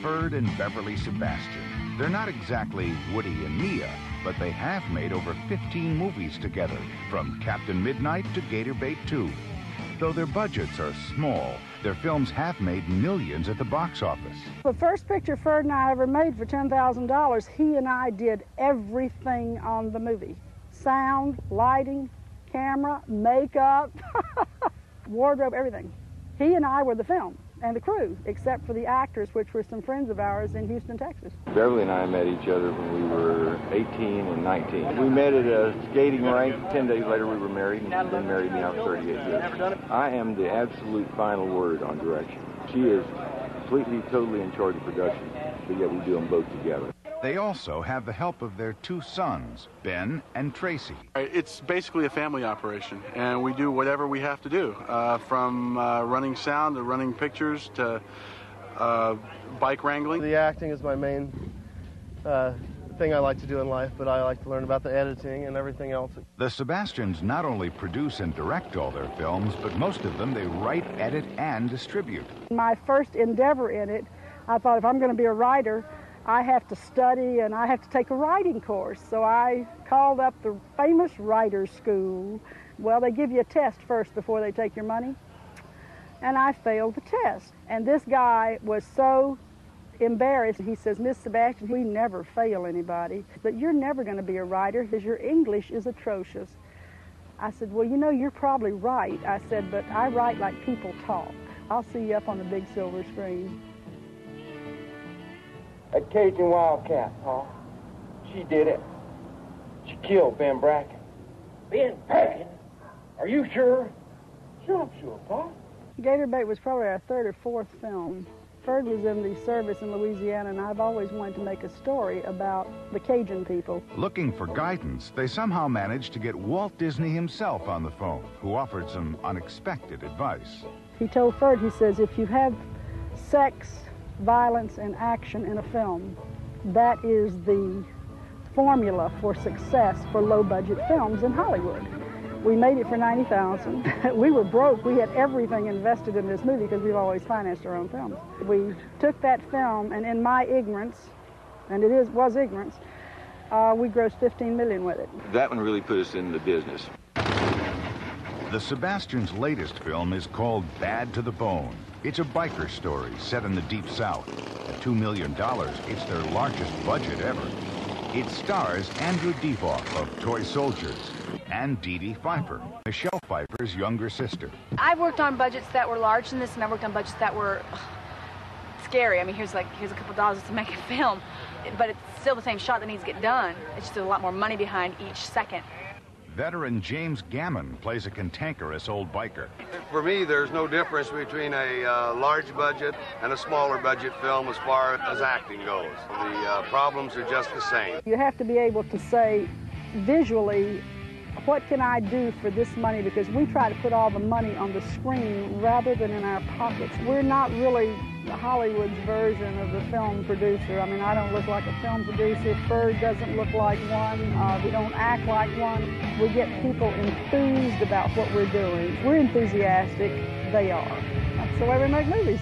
Ferd and Beverly Sebastian. They're not exactly Woody and Mia, but they have made over 15 movies together, from Captain Midnight to Gator Bait 2. Though their budgets are small, their films have made millions at the box office. The first picture Ferd and I ever made for $10,000, he and I did everything on the movie. Sound, lighting, camera, makeup, wardrobe, everything. He and I were the film and the crew, except for the actors, which were some friends of ours in Houston, Texas. Beverly and I met each other when we were 18 and 19. We met at a skating rink. 10 days later we were married, and she's been married now for 38 years. I am the absolute final word on direction. She is completely, totally in charge of production, but yet we do them both together. They also have the help of their two sons, Ben and Tracy. It's basically a family operation, and we do whatever we have to do, from running sound to running pictures to bike wrangling. The acting is my main thing I like to do in life, but I like to learn about the editing and everything else. The Sebastians not only produce and direct all their films, but most of them they write, edit, and distribute. My first endeavor in it, I thought if I'm going to be a writer, I have to study and I have to take a writing course. So I called up the famous writer's school. Well, they give you a test first before they take your money. And I failed the test. And this guy was so embarrassed. He says, "Miss Sebastian, we never fail anybody, but you're never going to be a writer because your English is atrocious." I said, "Well, you know, you're probably right." I said, "But I write like people talk. I'll see you up on the big silver screen." That Cajun Wildcat, Pa. She did it. She killed Ben Bracken. Ben Bracken? Are you sure? Sure, I'm sure, Pa. Gator Bait was probably our third or fourth film. Ferd was in the service in Louisiana, and I've always wanted to make a story about the Cajun people. Looking for guidance, they somehow managed to get Walt Disney himself on the phone, who offered some unexpected advice. He told Ferd, he says, if you have sex, violence, and action in a film, that is the formula for success for low-budget films in Hollywood. We made it for $90,000. We were broke. We had everything invested in this movie because we've always financed our own films. We took that film, and in my ignorance, and it was ignorance, we grossed $15 million with it. That one really put us in the business. The Sebastians' latest film is called Bad to the Bone. It's a biker story set in the Deep South. At $2 million, it's their largest budget ever. It stars Andrew Devoff of Toy Soldiers and Dee Dee Pfeiffer, Michelle Pfeiffer's younger sister. I've worked on budgets that were larger than this, and I worked on budgets that were scary. I mean, here's a couple dollars to make a film, but it's still the same shot that needs to get done. It's just a lot more money behind each second. Veteran James Gammon plays a cantankerous old biker. For me, there's no difference between a large budget and a smaller budget film as far as acting goes. The problems are just the same. You have to be able to say visually, what can I do for this money? Because we try to put all the money on the screen rather than in our pockets. We're not really Hollywood's version of the film producer. I mean, I don't look like a film producer. Ferd doesn't look like one. We don't act like one. We get people enthused about what we're doing. We're enthusiastic. They are. That's the way we make movies.